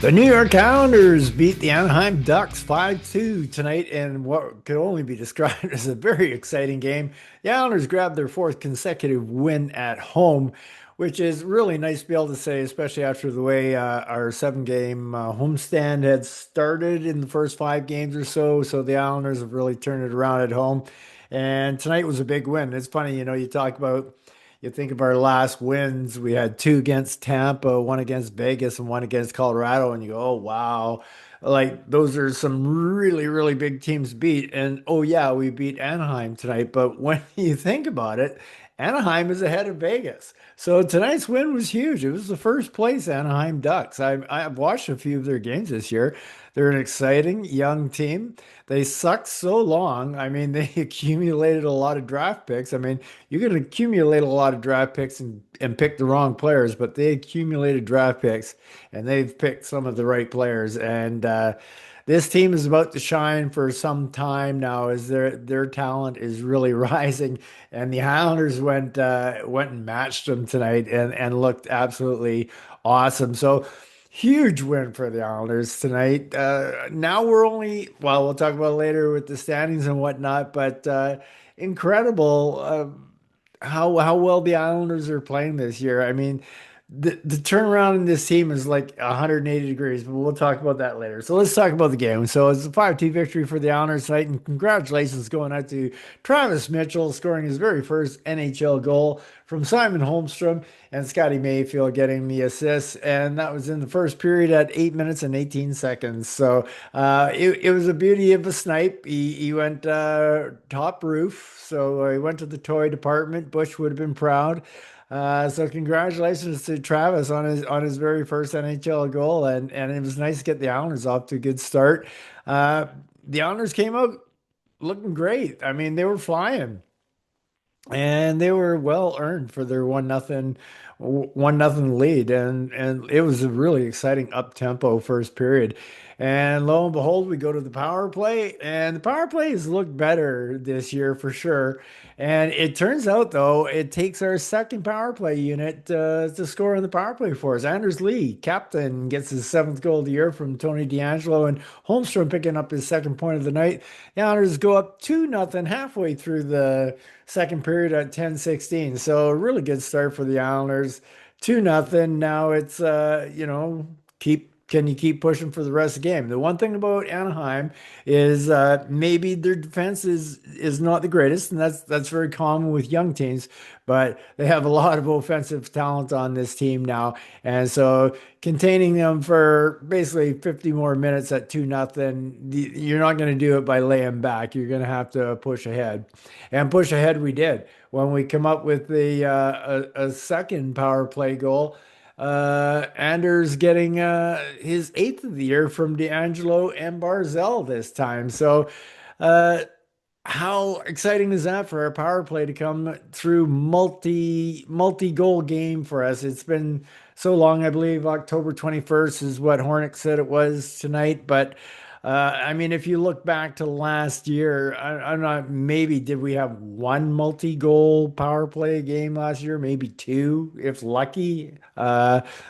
The New York Islanders beat the Anaheim Ducks 5-2 tonight in what could only be described as a very exciting game. The Islanders grabbed their fourth consecutive win at home, which is really nice to be able to say, especially after the way our seven-game homestand had started in the first 5 games or so. So the Islanders have really turned it around at home. And tonight was a big win. It's funny, you talk about you think of our last wins, we had two against Tampa, one against Vegas, and one against Colorado, and you go, oh, wow. Like those are some really, really big teams to beat. And oh, yeah, we beat Anaheim tonight. But when you think about it, Anaheim is ahead of Vegas. So tonight's win was huge. It was the first place Anaheim Ducks. I've watched a few of their games this year. They're an exciting young team. They sucked so long. I mean, they accumulated a lot of draft picks. I mean, you can accumulate a lot of draft picks and pick the wrong players, but they accumulated draft picks and they've picked some of the right players. And this team is about to shine for some time now as their talent is really rising. And the Highlanders went and matched them tonight and looked absolutely awesome. So huge win for the Islanders tonight. Now we're only, well, we'll talk about it later with the standings and whatnot, but incredible how well the Islanders are playing this year. I mean, the turnaround in this team is like 180 degrees, but we'll talk about that later. So let's talk about the game. So it's a 5-2 victory for the Islanders tonight, and congratulations going out to Travis Mitchell scoring his very first NHL goal from Simon Holmstrom and Scotty Mayfield getting the assist. And that was in the first period at 8 minutes and 18 seconds. So it was a beauty of a snipe. He went top roof. So he went to the toy department. Bush would have been proud. So congratulations to Travis on his very first NHL goal, and it was nice to get the Islanders off to a good start. Uh, the Islanders came out looking great. I mean, they were flying. And they were well earned for their one nothing lead, and it was a really exciting up tempo first period. And lo and behold, we go to the power play, and the power play has looked better this year for sure. And it turns out, though, it takes our second power play unit to score in the power play for us. Anders Lee, captain, gets his seventh goal of the year from Tony DeAngelo, and Holmstrom picking up his second point of the night. The Islanders go up 2-0 halfway through the second period at 10:16. So a really good start for the Islanders. 2-0. Now it's keep can you keep pushing for the rest of the game? The one thing about Anaheim is maybe their defense is not the greatest, and that's very common with young teams, but they have a lot of offensive talent on this team now. And so containing them for basically 50 more minutes at 2-0, you're not going to do it by laying back. You're going to have to push ahead. And push ahead we did. When we come up with a second power play goal, Anders getting his eighth of the year from DeAngelo and Barzell this time. So uh, how exciting is that for our power play to come through multi goal game for us? It's been so long, I believe October 21st is what Hornick said it was tonight. But I mean, if you look back to last year, I'm not, maybe did we have one multi-goal power play game last year? Maybe two, if lucky.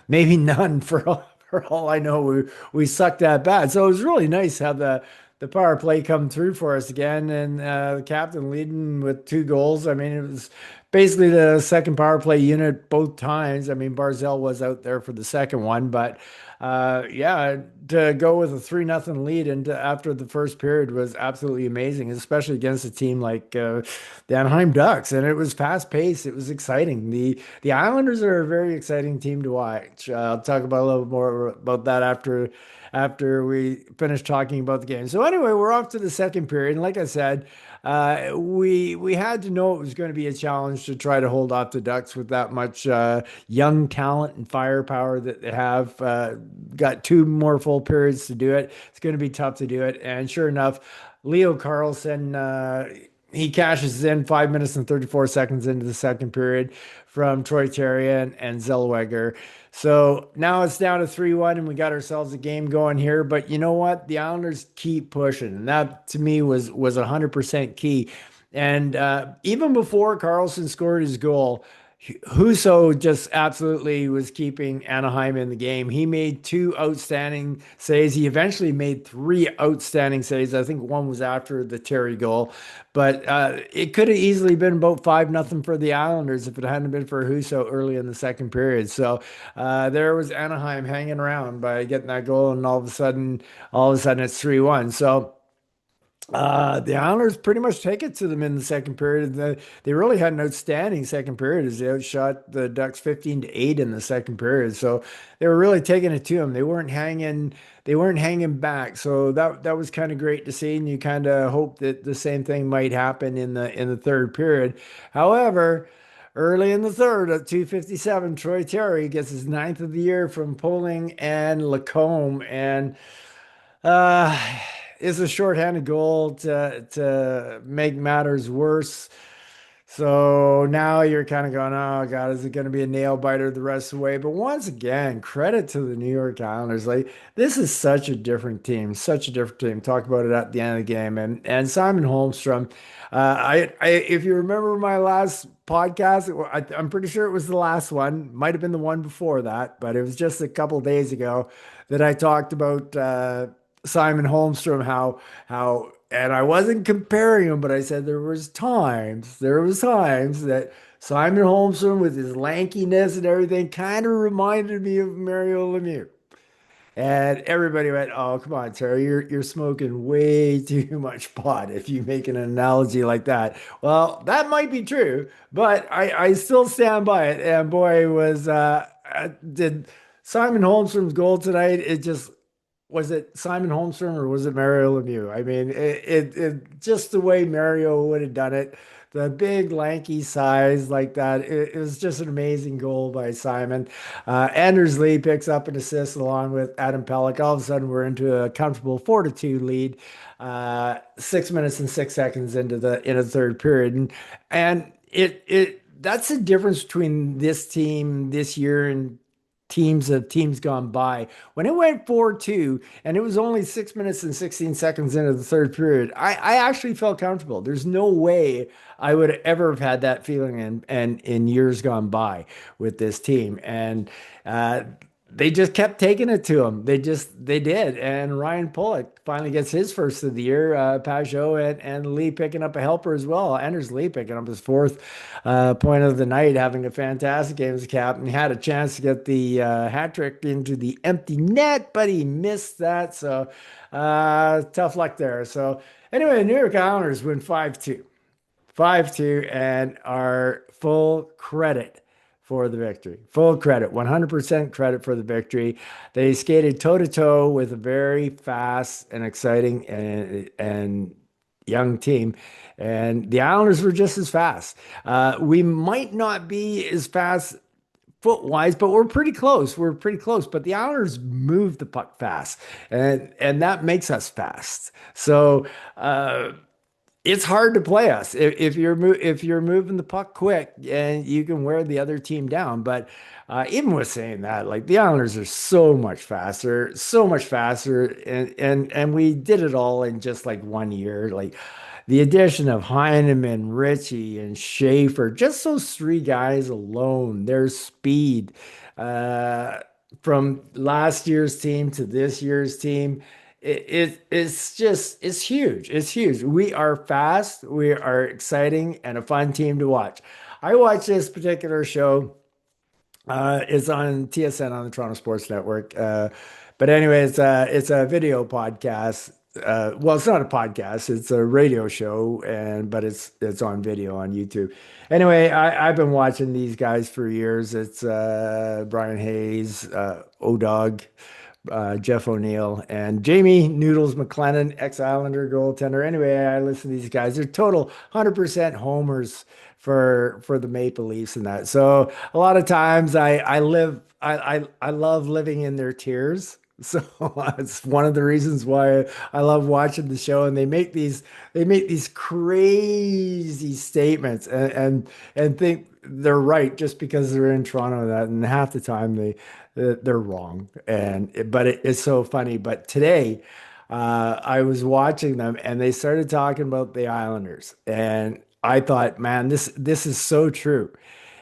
Maybe none for all I know. We sucked that bad. So it was really nice to have the power play come through for us again, and the captain leading with 2 goals. I mean, it was basically the second power play unit both times. I mean, Barzell was out there for the second one, but yeah, to go with a 3-0 lead into after the first period was absolutely amazing, especially against a team like the Anaheim Ducks. And it was fast paced. It was exciting. The Islanders are a very exciting team to watch. I'll talk about a little more about that after we finish talking about the game. So anyway, we're off to the second period, and like I said, we had to know it was going to be a challenge to try to hold off the Ducks with that much young talent and firepower that they have. Got 2 more full periods to do it. It's going to be tough to do it, and sure enough, Leo Carlson. He cashes in 5 minutes and 34 seconds into the second period from Troy Terry and Zellweger. So now it's down to 3-1, and we got ourselves a game going here. But you know what? The Islanders keep pushing. And that to me was 100% key. And even before Carlson scored his goal, Huso just absolutely was keeping Anaheim in the game. He made two outstanding saves. He eventually made three outstanding saves. I think one was after the Terry goal, but it could have easily been about 5-0 for the Islanders if it hadn't been for Huso early in the second period. So there was Anaheim hanging around by getting that goal, and all of a sudden it's 3-1. So. The Islanders pretty much take it to them in the second period. They really had an outstanding second period as they outshot the Ducks 15-8 in the second period. So they were really taking it to them. They weren't hanging back. So that was kind of great to see, and you kind of hope that the same thing might happen in the third period. However, early in the third at 2:57, Troy Terry gets his ninth of the year from Poling and Lacombe, and uh, it's a shorthanded goal to make matters worse. So now you're kind of going, oh God, is it going to be a nail biter the rest of the way? But once again, credit to the New York Islanders. Like this is such a different team, such a different team. Talk about it at the end of the game, and Simon Holmstrom. If you remember my last podcast, I'm pretty sure it was the last one. Might have been the one before that, but it was just a couple days ago that I talked about Simon Holmstrom, how and I wasn't comparing him, but I said there was times that Simon Holmstrom with his lankiness and everything kind of reminded me of Mario Lemieux. And everybody went, "Oh, come on, Terry, you're smoking way too much pot if you make an analogy like that." Well, that might be true, but I still stand by it. And boy, did Simon Holmstrom's goal tonight, it just was it Simon Holmstrom or was it Mario Lemieux? I mean, it just the way Mario would have done it, the big lanky size like that. It was just an amazing goal by Simon. Anders Lee picks up an assist along with Adam Pelech. All of a sudden, we're into a comfortable 4-2 lead. 6 minutes and 6 seconds into the third period, and it that's the difference between this team this year and teams gone by. When it went 4-2 and it was only 6 minutes and 16 seconds into the third period, I actually felt comfortable. There's no way I would ever have had that feeling in years gone by with this team. And they just kept taking it to them. They did. And Ryan Pulock finally gets his first of the year. Pajot and Lee picking up a helper as well. Anders Lee picking up his fourth point of the night, having a fantastic game as a captain. He had a chance to get the hat trick into the empty net, but he missed that. So tough luck there. So anyway, the New York Islanders win 5-2. 5-2 and are full credit for the victory. Full credit, 100% credit for the victory. They skated toe to toe with a very fast and exciting and young team. And the Islanders were just as fast. We might not be as fast foot wise, but we're pretty close. We're pretty close. But the Islanders move the puck fast, and that makes us fast. So it's hard to play us if you're moving the puck quick and you can wear the other team down. But even with saying that, like the Islanders are so much faster, and we did it all in just like 1 year. Like the addition of Heineman, Ritchie, and Schaefer, just those three guys alone, their speed. Uh, from last year's team to this year's team, it's huge. It's huge. We are fast, we are exciting, and a fun team to watch. I watch this particular show. It's on TSN on the Toronto Sports Network. But anyway, it's a video podcast. Well, it's not a podcast; it's a radio show, but it's on video on YouTube. Anyway, I've been watching these guys for years. It's Brian Hayes, O'Dog, Jeff O'Neill, and Jamie Noodles McLennan, ex-Islander goaltender. Anyway, I listen to these guys. They're total 100% homers for the Maple Leafs and that. So a lot of times I love living in their tears. So it's one of the reasons why I love watching the show. And they make these crazy statements and think they're right just because they're in Toronto and that. And half the time they're wrong. But it's so funny. But today, I was watching them and they started talking about the Islanders, and I thought, man, this is so true.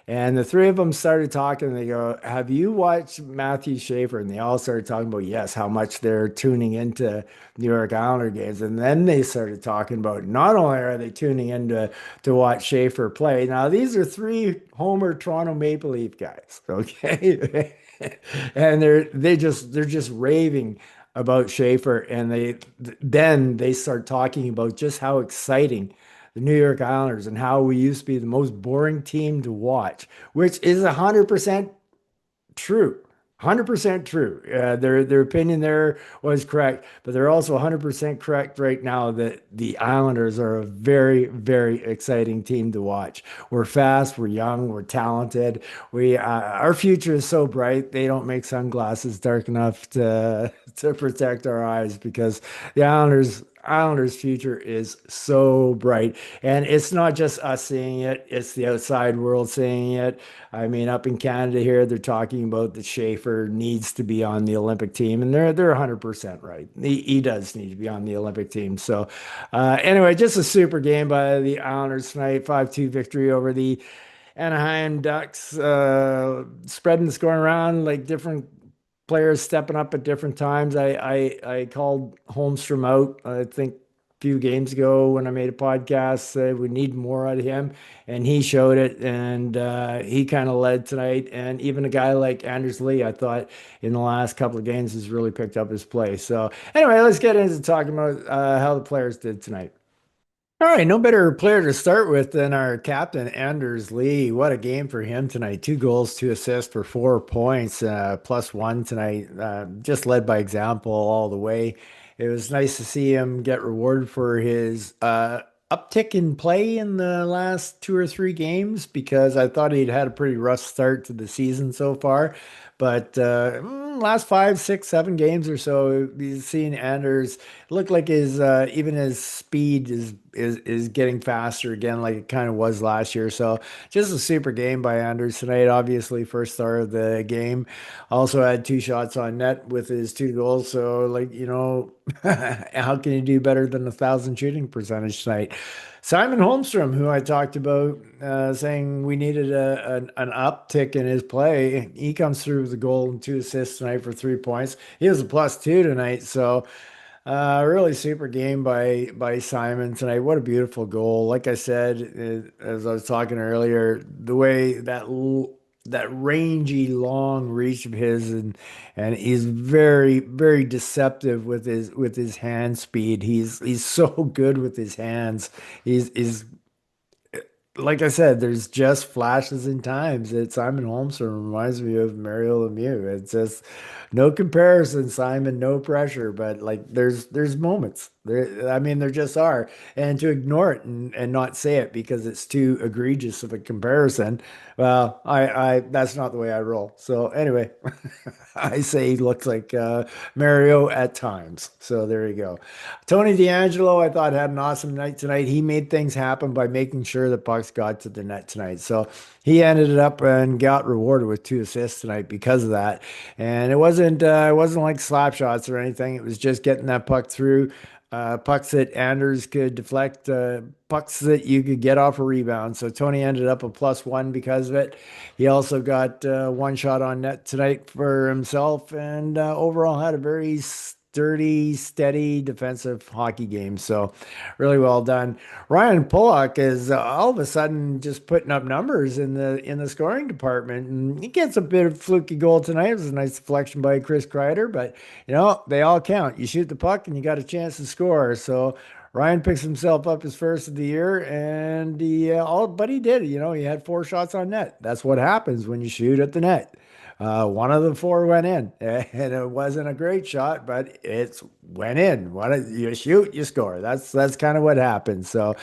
And the three of them started talking. And they go, "Have you watched Matthew Schaefer?" And they all started talking about, yes, how much they're tuning into New York Islander games. And then they started talking about not only are they tuning in to watch Schaefer play. Now, these are three Homer Toronto Maple Leaf guys, okay? And they're just raving about Schaefer. And then they start talking about just how exciting the New York Islanders and how we used to be the most boring team to watch, which is 100% true. 100% true. Their opinion there was correct, but they're also 100% correct right now that the Islanders are a very, very exciting team to watch. We're fast, we're young, we're talented. Our future is so bright. They don't make sunglasses dark enough to to protect our eyes because the Islanders' future is so bright. And it's not just us seeing it, it's the outside world seeing it. I mean, up in Canada here, they're talking about that Schaefer needs to be on the Olympic team, and they're 100% right. He does need to be on the Olympic team. So, anyway, just a super game by the Islanders tonight, 5-2 victory over the Anaheim Ducks, spreading the scoring around like different players stepping up at different times. I called Holmstrom out, I think a few games ago when I made a podcast, said we need more out of him, and he showed it, and he kind of led tonight. And even a guy like Anders Lee, I thought in the last couple of games has really picked up his play. So anyway, let's get into talking about how the players did tonight. All right, no better player to start with than our captain, Anders Lee. What a game for him tonight. 2 goals, 2 assists for 4 points, +1 tonight. Just led by example all the way. It was nice to see him get rewarded for his uptick in play in the last 2 or 3 games because I thought he'd had a pretty rough start to the season so far. But last 5, 6, 7 games or so, he's seen Anders look like his even his speed is getting faster again, like it kind of was last year. So just a super game by Anders tonight. Obviously, first star of the game. Also had 2 shots on net with his 2 goals. So like how can you do better than 1,000 shooting percentage tonight? Simon Holmstrom, who I talked about, saying we needed an uptick in his play. He comes through with a goal and 2 assists tonight for 3 points. He was a +2 tonight, so really super game by Simon tonight. What a beautiful goal! Like I said, as I was talking earlier, the way that rangy long reach of his and he's very very deceptive with his hand speed. He's so good with his hands. He's like I said, there's just flashes in times that Simon Holmstrom reminds me of Mario Lemieux. It's just no comparison, Simon, no pressure, but like there's moments. I mean, there just are. And to ignore it and not say it because it's too egregious of a comparison, well, I that's not the way I roll. So anyway, I say he looks like Mario at times. So there you go. Tony D'Angelo, I thought had an awesome night tonight. He made things happen by making sure the pucks got to the net tonight. So he ended it up and got rewarded with 2 assists tonight because of that. And it wasn't like slap shots or anything. It was just getting that puck through. Pucks that Anders could deflect, pucks that you could get off a rebound. So Tony ended up a +1 because of it. He also got 1 shot on net tonight for himself and overall had a very sturdy, steady defensive hockey game. So really well done. Ryan Pulock is all of a sudden just putting up numbers in the scoring department, and he gets a bit of fluky goal tonight. It was a nice deflection by Chris Kreider, but they all count. You shoot the puck and you got a chance to score. So Ryan picks himself up his first of the year, and but he did. He had 4 shots on net. That's what happens when you shoot at the net. One of the 4 went in, and it wasn't a great shot, but it went in. You shoot, you score. That's kind of what happens. So,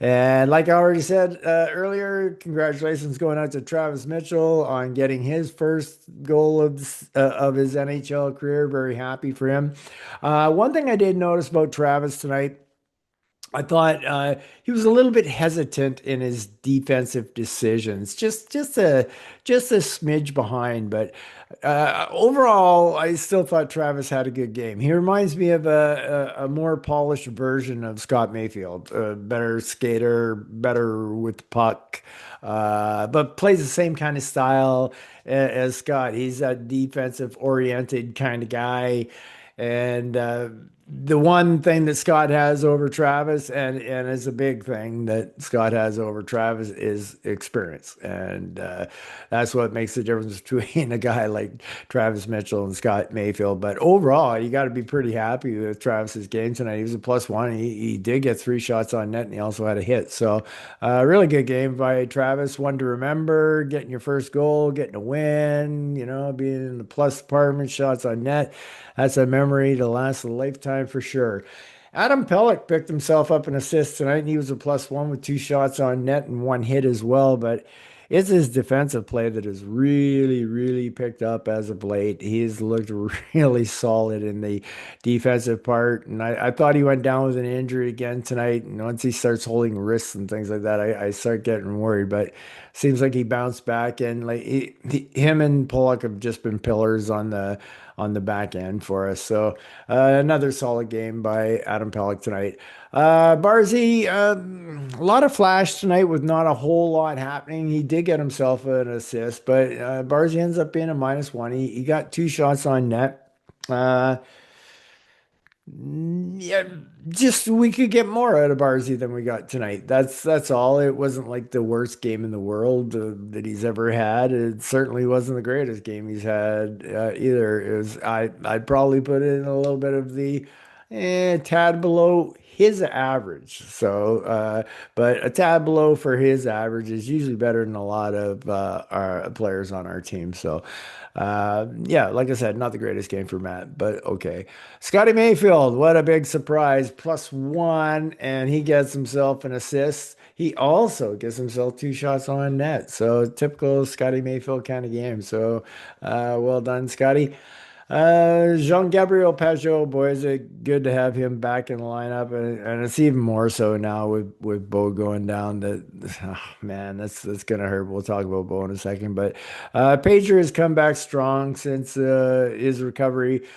and like I already said earlier, congratulations going out to Travis Mitchell on getting his first goal of his NHL career. Very happy for him. One thing I did notice about Travis tonight. I thought he was a little bit hesitant in his defensive decisions, just a smidge behind. But overall, I still thought Travis had a good game. He reminds me of a more polished version of Scott Mayfield, a better skater, better with the puck, but plays the same kind of style as Scott. He's a defensive oriented kind of guy. And the one thing that Scott has over Travis, and is a big thing that Scott has over Travis, is experience, and that's what makes the difference between a guy like Travis Mitchell and Scott Mayfield. But overall, you got to be pretty happy with Travis's game tonight. He was a plus one. He did get 3 shots on net, and he also had a hit. So, really good game by Travis. One to remember, getting your first goal, getting a win. Being in the plus department, shots on net. That's a memory to last a lifetime for sure. Adam Pelech picked himself up an assist tonight, and he was a plus one with 2 shots on net and one hit as well. But it's his defensive play that has really, really picked up as of late. He's looked really solid in the defensive part, and I thought he went down with an injury again tonight. And once he starts holding wrists and things like that, I start getting worried. But seems like he bounced back, and like him and Pollock have just been pillars on the back end for us. So another solid game by Adam Pelech tonight. Barzy, a lot of flash tonight with not a whole lot happening. He did get himself an assist, but Barzy ends up being a minus one. He got 2 shots on net. Uh, yeah, just we could get more out of Barzy than we got tonight. That's all. It wasn't like the worst game in the world that he's ever had. It certainly wasn't the greatest game he's had either. It was I'd probably put it in a little bit of the tad below his average. So, but a tad below for his average is usually better than a lot of our players on our team. So, yeah, like I said, not the greatest game for Matt, but okay. Scotty Mayfield, what a big surprise. Plus one, and he gets himself an assist. He also gets himself 2 shots on net. So typical Scotty Mayfield kind of game. So well done, Scotty. Jean-Gabriel Pajot, boy, is it good to have him back in the lineup, and it's even more so now with Bo going down. That oh, man, that's gonna hurt. We'll talk about Bo in a second, but Pager has come back strong since his recovery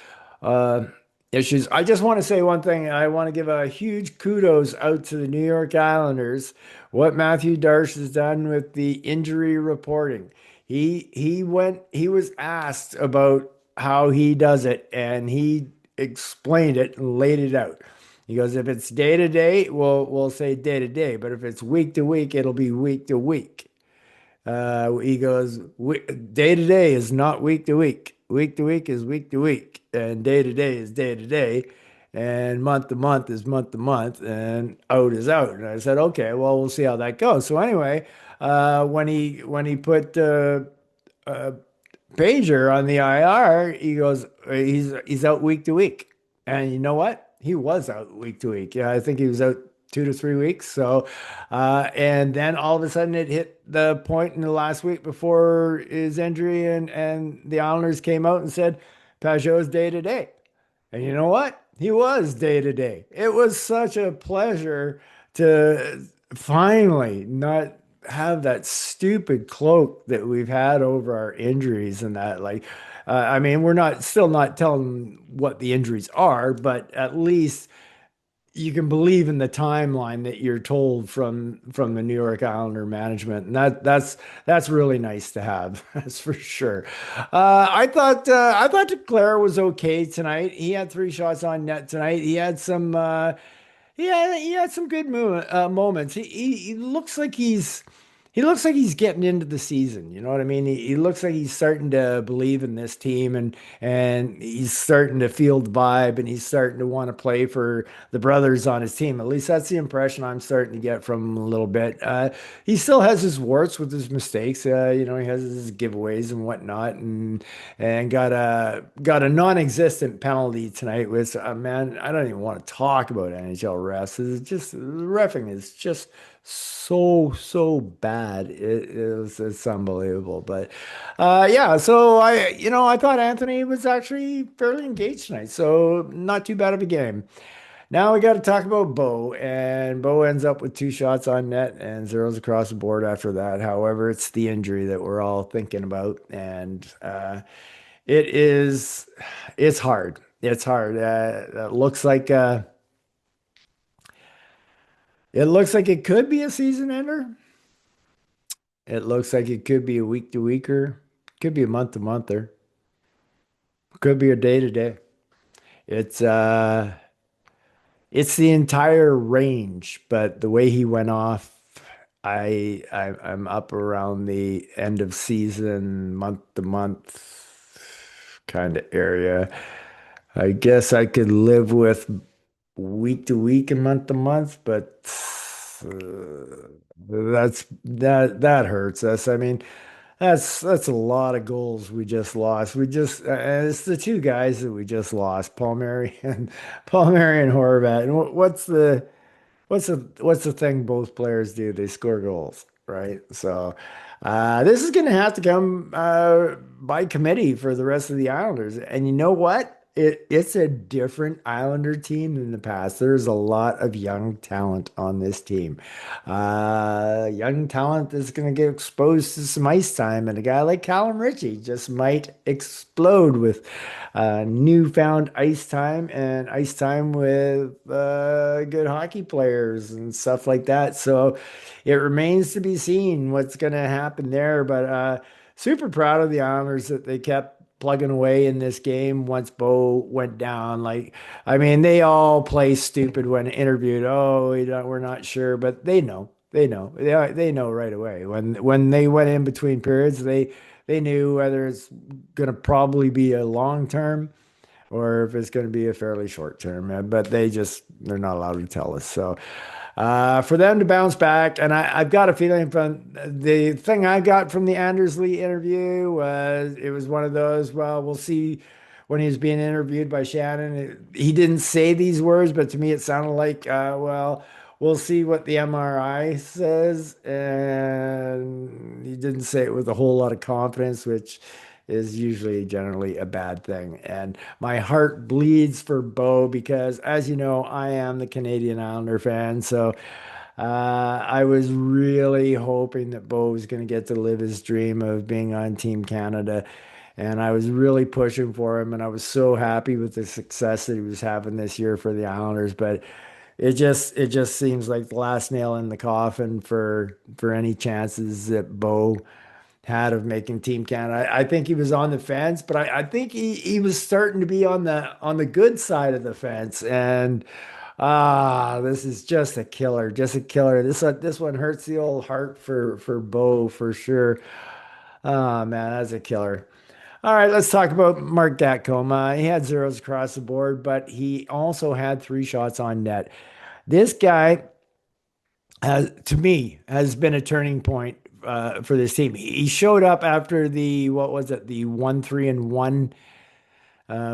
uh, issues. I just want to say one thing. I want to give a huge kudos out to the New York Islanders. What Matthew Darche has done with the injury reporting. He was asked about how he does it, and he explained it and laid it out. He goes, if it's day to day, we'll say day to day, but if it's week to week, it'll be week to week. He goes, day to day is not week to week. Week to week is week to week, and day to day is day to day, and month to month is month to month, and out is out. And I said, okay, well, we'll see how that goes. So anyway, when he put uh, Pager on the IR, he goes, he's out week to week. And you know what? He was out week to week. Yeah, I think he was out 2 to 3 weeks. So, and then all of a sudden it hit the point in the last week before his injury, and the Islanders came out and said, Pajot's day to day. And you know what? He was day to day. It was such a pleasure to finally not have that stupid cloak that we've had over our injuries and that. Like, I mean, we're not still not telling what the injuries are, but at least you can believe in the timeline that you're told from the New York Islander management, and that's really nice to have. That's for sure. I thought Declare was okay tonight. He had 3 shots on net tonight. He had some good moments. He looks like he's getting into the season. You know what I mean? He looks like he's starting to believe in this team, and he's starting to feel the vibe, and he's starting to want to play for the brothers on his team. At least that's the impression I'm starting to get from him a little bit. He still has his warts with his mistakes. He has his giveaways and whatnot, and got a non-existent penalty tonight. Which man, I don't even want to talk about NHL refs. It's just the reffing is just so bad. It's unbelievable. But yeah, so I thought Anthony was actually fairly engaged tonight. So not too bad of a game. Now we got to talk about Bo, and Bo ends up with two shots on net and zeros across the board after that. However, it's the injury that we're all thinking about, and it is, it's hard. It's hard. It looks like it could be a season ender. It looks like it could be a week to weeker, could be a month to monther, could be a day to day. It's uh it's the entire range, but the way he went off, I'm up around the end of season, month to month kind of area. I guess I could live with week to week and month to month, but that hurts us. I mean, that's a lot of goals we just lost. It's the two guys that we just lost, Paul Mary and Horvat. And what's the thing both players do? They score goals, right? So this is going to have to come by committee for the rest of the Islanders. And you know what? It's a different Islander team than the past. There's a lot of young talent on this team. Young talent is going to get exposed to some ice time, and a guy like Callum Ritchie just might explode with newfound ice time with good hockey players and stuff like that. So it remains to be seen what's going to happen there. But super proud of the Islanders that they kept plugging away in this game once Bo went down. Like, I mean, they all play stupid when interviewed. Oh, we're not sure, but they know. They know. They know right away. When they went in between periods, they knew whether it's going to probably be a long term or if it's going to be a fairly short term. But they're not allowed to tell us. So for them to bounce back, and I've got a feeling from the thing I got from the Anders Lee interview was it was one of those, well, we'll see when he was being interviewed by Shannon. He didn't say these words, but to me it sounded like, well, we'll see what the MRI says. And he didn't say it with a whole lot of confidence, which is usually generally a bad thing. And my heart bleeds for Bo because, as you know, I am the Canadian Islander fan. So I was really hoping that Bo was going to get to live his dream of being on Team Canada. And I was really pushing for him, and I was so happy with the success that he was having this year for the Islanders. But it just seems like the last nail in the coffin for any chances that Bo had of making Team Canada. I think he was on the fence, but I think he was starting to be on the good side of the fence. And this is just a killer. This one hurts the old heart for Bo for sure. Oh man, that's a killer. All right, let's talk about Mark Gatcomb. He had zeros across the board, but he also had three shots on net. This guy to me, has been a turning point for this team. He showed up after what was it, the 1-3-1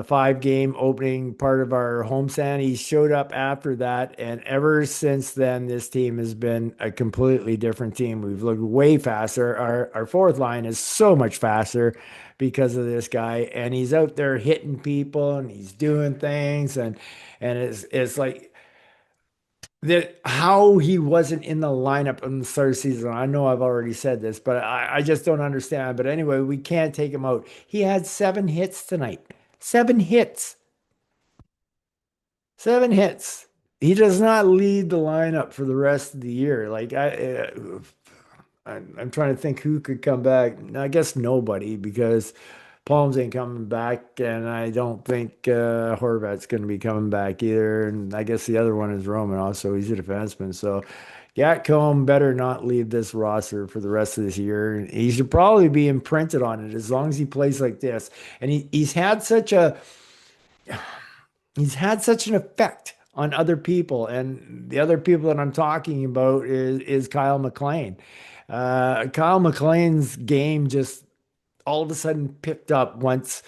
5 game opening part of our homestand. He showed up after that, and ever since then, this team has been a completely different team. We've looked way faster. Our fourth line is so much faster because of this guy, and he's out there hitting people and he's doing things, and it's like that how he wasn't in the lineup in the start of the season. I know I've already said this, but I just don't understand. But anyway, we can't take him out. He had 7 hits tonight. 7 hits. 7 hits. He does not lead the lineup for the rest of the year. I'm trying to think who could come back. I guess nobody because Palms ain't coming back, and I don't think Horvat's going to be coming back either. And I guess the other one is Roman also. He's a defenseman. So Gatcomb better not leave this roster for the rest of this year. He should probably be imprinted on it as long as he plays like this. And he's had such an effect on other people. And the other people that I'm talking about is Kyle McLean. Kyle McLean's game just all of a sudden picked up once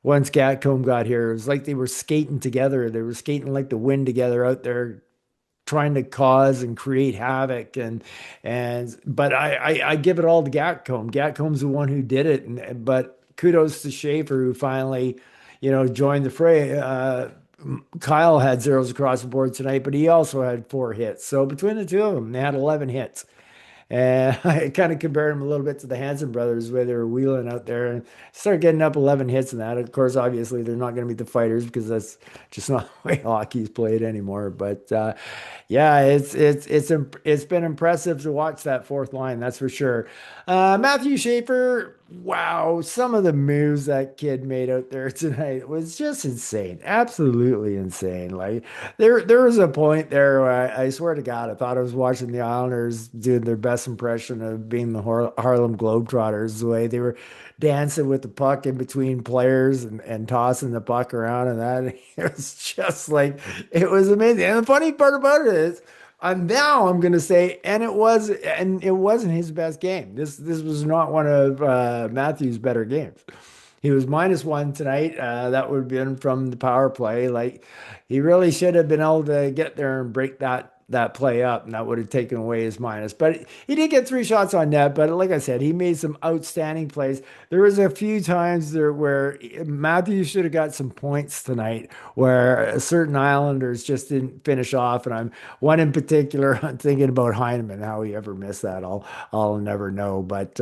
Gatcomb got here. It was like they were skating together. They were skating like the wind together out there, trying to cause and create havoc. But I give it all to Gatcomb. Gatcomb's the one who did it. But kudos to Schaefer who finally, joined the fray. Kyle had zeros across the board tonight, but he also had 4 hits. So between the two of them, they had 11 hits. And I kind of compared them a little bit to the Hanson brothers, where they were wheeling out there and start getting up 11 hits in that. Of course, obviously, they're not going to be the fighters because that's just not the way hockey's played anymore. But yeah, it's been impressive to watch that fourth line, that's for sure. Matthew Schaefer, wow, some of the moves that kid made out there tonight was just insane, absolutely insane. Like there was a point there where I swear to God, I thought I was watching the Islanders doing their best impression of being the Harlem Globetrotters, the way they were dancing with the puck in between players and tossing the puck around and that. It was just like it was amazing. And the funny part about it is, now I'm gonna say, and it wasn't his best game. This was not one of Matthew's better games. He was -1 tonight. That would have been from the power play. Like he really should have been able to get there and break that play up, and that would have taken away his minus. But he did get 3 shots on net. But like I said, he made some outstanding plays. There was a few times there where Matthew should have got some points tonight, where certain Islanders just didn't finish off. And I'm one in particular. I'm thinking about Heineman. How he ever missed that, I'll never know. But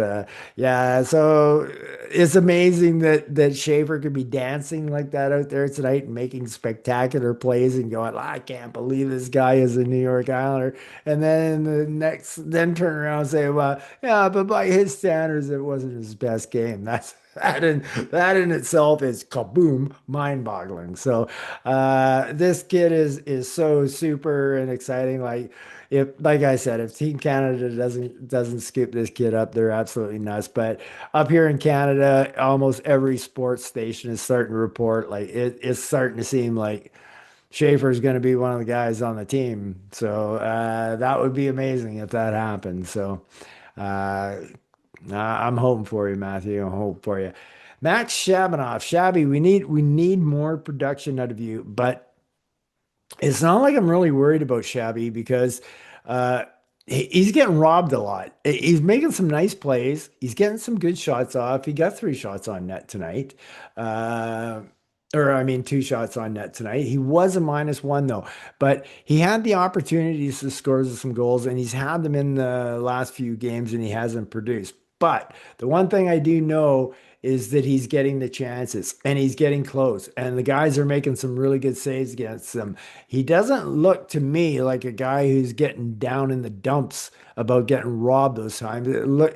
yeah, so it's amazing that Schaefer could be dancing like that out there tonight and making spectacular plays and going, I can't believe this guy is a New York Islander. And then then turn around and say, well, yeah, but by his standards, it wasn't his best game. That in itself is kaboom, mind-boggling. So this kid is so super and exciting. Like I said, if Team Canada doesn't scoop this kid up, they're absolutely nuts. But up here in Canada, almost every sports station is starting to report like it's starting to seem like Schaefer is going to be one of the guys on the team. So that would be amazing if that happened. So uh, I'm hoping for you, Matthew. I'm hoping for you. Max Shabanoff, Shabby, we need more production out of you, but it's not like I'm really worried about Shabby because uh, he's getting robbed a lot. He's making some nice plays. He's getting some good shots off. He got 3 shots on net tonight. Uh, or I mean, 2 shots on net tonight. He was a -1 though, but he had the opportunities to score some goals, and he's had them in the last few games, and he hasn't produced. But the one thing I do know is that he's getting the chances and he's getting close, and the guys are making some really good saves against them. He doesn't look to me like a guy who's getting down in the dumps about getting robbed those times.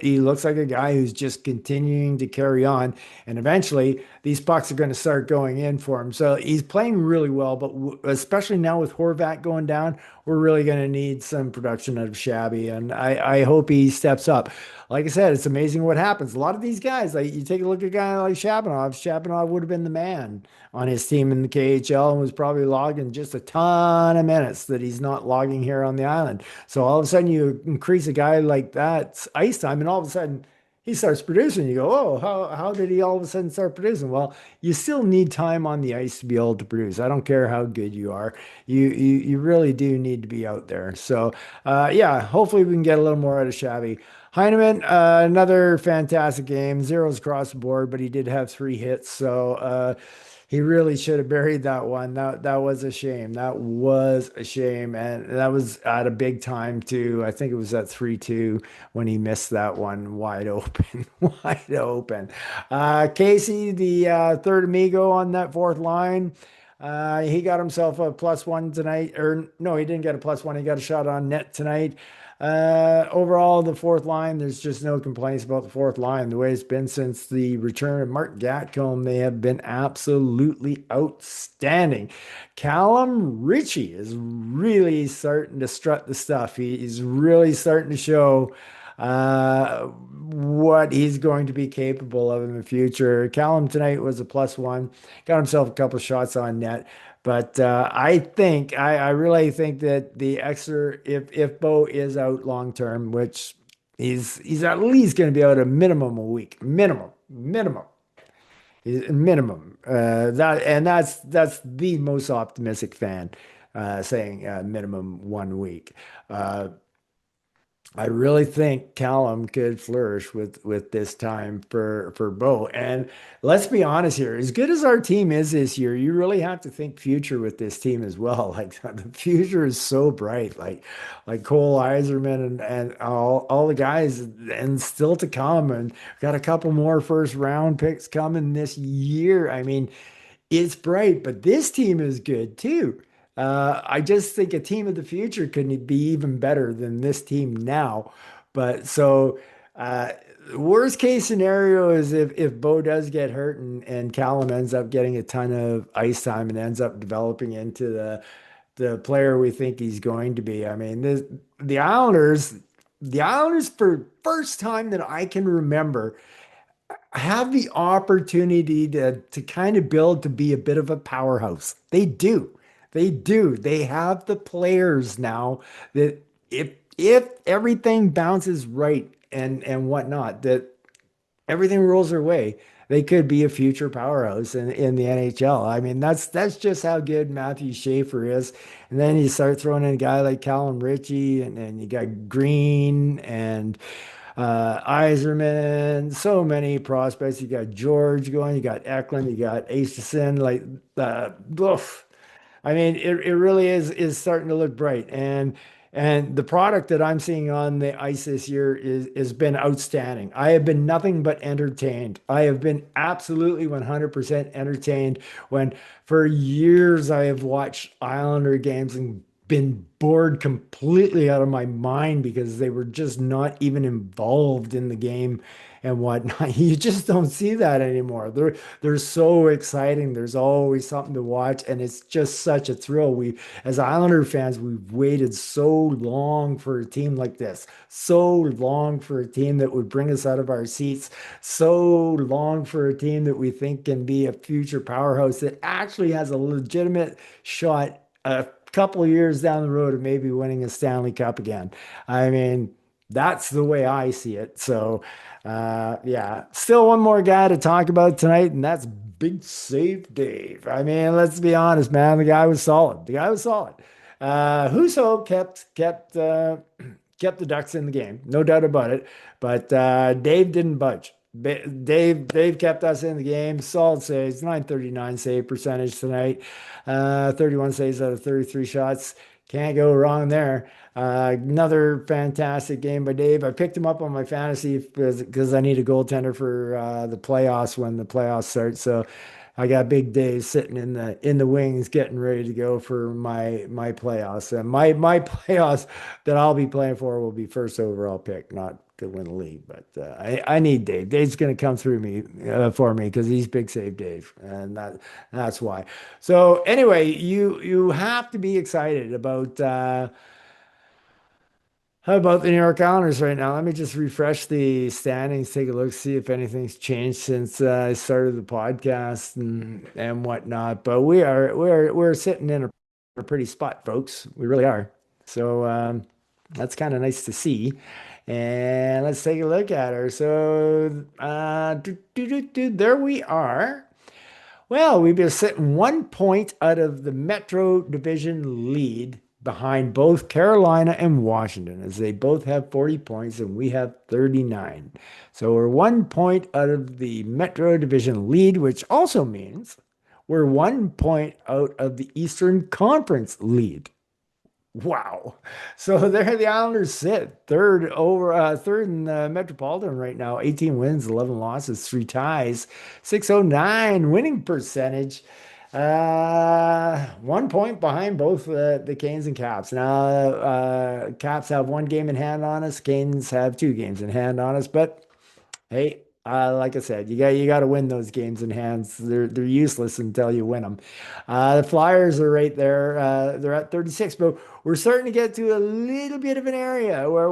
He looks like a guy who's just continuing to carry on, and eventually these pucks are going to start going in for him. So he's playing really well, but especially now with Horvat going down, we're really going to need some production out of Shabby, and I hope he steps up. Like I said, it's amazing what happens. A lot of these guys, like you take a look at a guy like Shabanov. Shabanov would have been the man on his team in the KHL and was probably logging just a ton of minutes that he's not logging here on the island. So all of a sudden you increase a guy like that's ice time, and all of a sudden he starts producing. You go, oh, how did he all of a sudden start producing? Well, you still need time on the ice to be able to produce. I don't care how good you are. You really do need to be out there. So yeah, hopefully we can get a little more out of Shabby. Heineman, another fantastic game, zeros across the board, but he did have 3 hits, so he really should have buried that one. That was a shame. That was a shame, and that was at a big time too. I think it was at 3-2 when he missed that one wide open, wide open. Casey, the third amigo on that fourth line. He got himself a +1 tonight, or no, he didn't get a +1. He got a shot on net tonight. Overall, the fourth line, there's just no complaints about the fourth line. The way it's been since the return of Mark Gatcombe, they have been absolutely outstanding. Callum Ritchie is really starting to strut the stuff. He's really starting to show what he's going to be capable of in the future. Callum tonight was a +1, got himself a couple shots on net. But I really think that the extra, if Bo is out long term, which he's at least going to be out a minimum a week, minimum. That's the most optimistic fan saying minimum one week. Uh, I really think Callum could flourish with this time for Bo. And let's be honest here, as good as our team is this year, you really have to think future with this team as well. Like the future is so bright. Like Cole Iserman and all the guys and still to come. And got a couple more first round picks coming this year. I mean, it's bright, but this team is good too. I just think a team of the future could be even better than this team now. But so, uh, worst case scenario is if Bo does get hurt and Callum ends up getting a ton of ice time and ends up developing into the player we think he's going to be. I mean, the Islanders, the Islanders for first time that I can remember have the opportunity to kind of build to be a bit of a powerhouse. They do. They do. They have the players now that if everything bounces right and whatnot, that everything rolls their way, they could be a future powerhouse in the NHL. I mean, that's just how good Matthew Schaefer is. And then you start throwing in a guy like Callum Ritchie, and you got Green and Iserman, so many prospects. You got George going, you got Eklund, you got Aitchison, like oof. I mean, it really is starting to look bright, and the product that I'm seeing on the ice this year is has been outstanding. I have been nothing but entertained. I have been absolutely 100% entertained when for years I have watched Islander games and been bored completely out of my mind because they were just not even involved in the game and whatnot. You just don't see that anymore. They're so exciting. There's always something to watch, and it's just such a thrill. As Islander fans, we've waited so long for a team like this, so long for a team that would bring us out of our seats, so long for a team that we think can be a future powerhouse that actually has a legitimate shot a couple of years down the road of maybe winning a Stanley Cup again. I mean, that's the way I see it. So, yeah, still one more guy to talk about tonight, and that's Big Save Dave. I mean, let's be honest, man. The guy was solid. The guy was solid. Huso kept the Ducks in the game, no doubt about it. But Dave didn't budge. Dave kept us in the game. Solid saves, 939 save percentage tonight. 31 saves out of 33 shots. Can't go wrong there. Another fantastic game by Dave. I picked him up on my fantasy because I need a goaltender for the playoffs when the playoffs start. So I got Big Dave sitting in the wings, getting ready to go for my playoffs. And my playoffs that I'll be playing for will be first overall pick, not to win the league. But I need Dave. Dave's going to come through me for me because he's Big Save Dave, and that's why. So anyway, you have to be excited about. How about the New York Islanders right now? Let me just refresh the standings, take a look, see if anything's changed since I started the podcast and whatnot. But we're sitting in a pretty spot, folks. We really are. So that's kind of nice to see. And let's take a look at her. So there we are. Well, we've been sitting 1 point out of the Metro Division lead behind both Carolina and Washington, as they both have 40 points and we have 39. So we're 1 point out of the Metro Division lead, which also means we're 1 point out of the Eastern Conference lead. Wow. So there the Islanders sit third in the Metropolitan right now. 18 wins, 11 losses, three ties, 609 winning percentage. 1 point behind both the Canes and Caps. Now, Caps have one game in hand on us. Canes have two games in hand on us. But hey, like I said, you got to win those games in hands. They're useless until you win them. The Flyers are right there. They're at 36, but we're starting to get to a little bit of an area where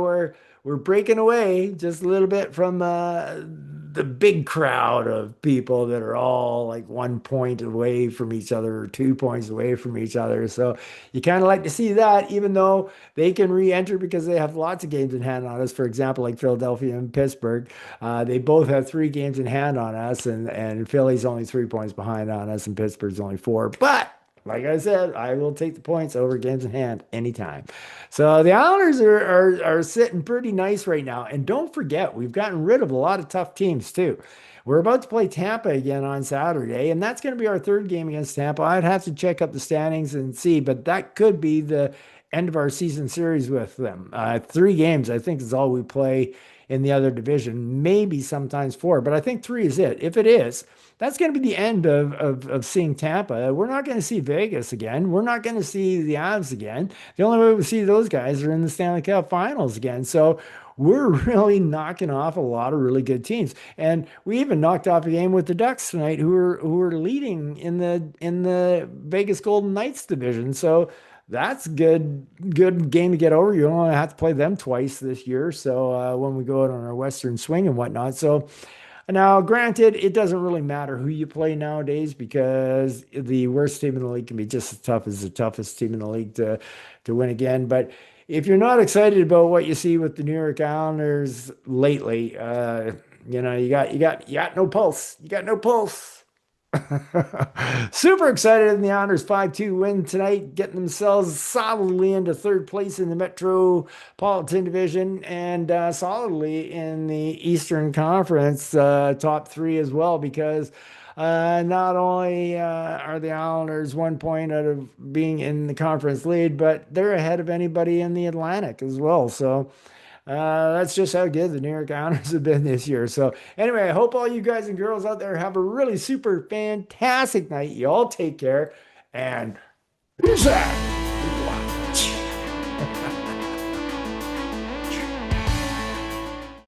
we're breaking away just a little bit from the big crowd of people that are all like 1 point away from each other or 2 points away from each other. So you kind of like to see that, even though they can re-enter because they have lots of games in hand on us. For example, like Philadelphia and Pittsburgh, they both have three games in hand on us, and Philly's only 3 points behind on us, and Pittsburgh's only four. But like I said, I will take the points over games in hand anytime. So the Islanders are sitting pretty nice right now. And don't forget, we've gotten rid of a lot of tough teams too. We're about to play Tampa again on Saturday, and that's going to be our third game against Tampa. I'd have to check up the standings and see, but that could be the end of our season series with them. 3 games, I think, is all we play in the other division, maybe sometimes 4, but I think 3 is it. If it is, that's going to be the end of seeing Tampa. We're not going to see Vegas again. We're not going to see the Avs again. The only way we see those guys are in the Stanley Cup Finals again. So we're really knocking off a lot of really good teams. And we even knocked off a game with the Ducks tonight, who are leading in the Vegas Golden Knights division. So that's good game to get over. You only have to play them twice this year. So when we go out on our Western swing and whatnot. So now, granted, it doesn't really matter who you play nowadays because the worst team in the league can be just as tough as the toughest team in the league to win again. But if you're not excited about what you see with the New York Islanders lately, you got no pulse. You got no pulse. Super excited in the Honors 5-2 win tonight, getting themselves solidly into third place in the Metropolitan Division and solidly in the Eastern Conference top 3 as well, because not only are the Islanders 1 point out of being in the conference lead, but they're ahead of anybody in the Atlantic as well. So that's just how good the New York Islanders have been this year. So anyway, I hope all you guys and girls out there have a really super fantastic night. You all take care and peace out.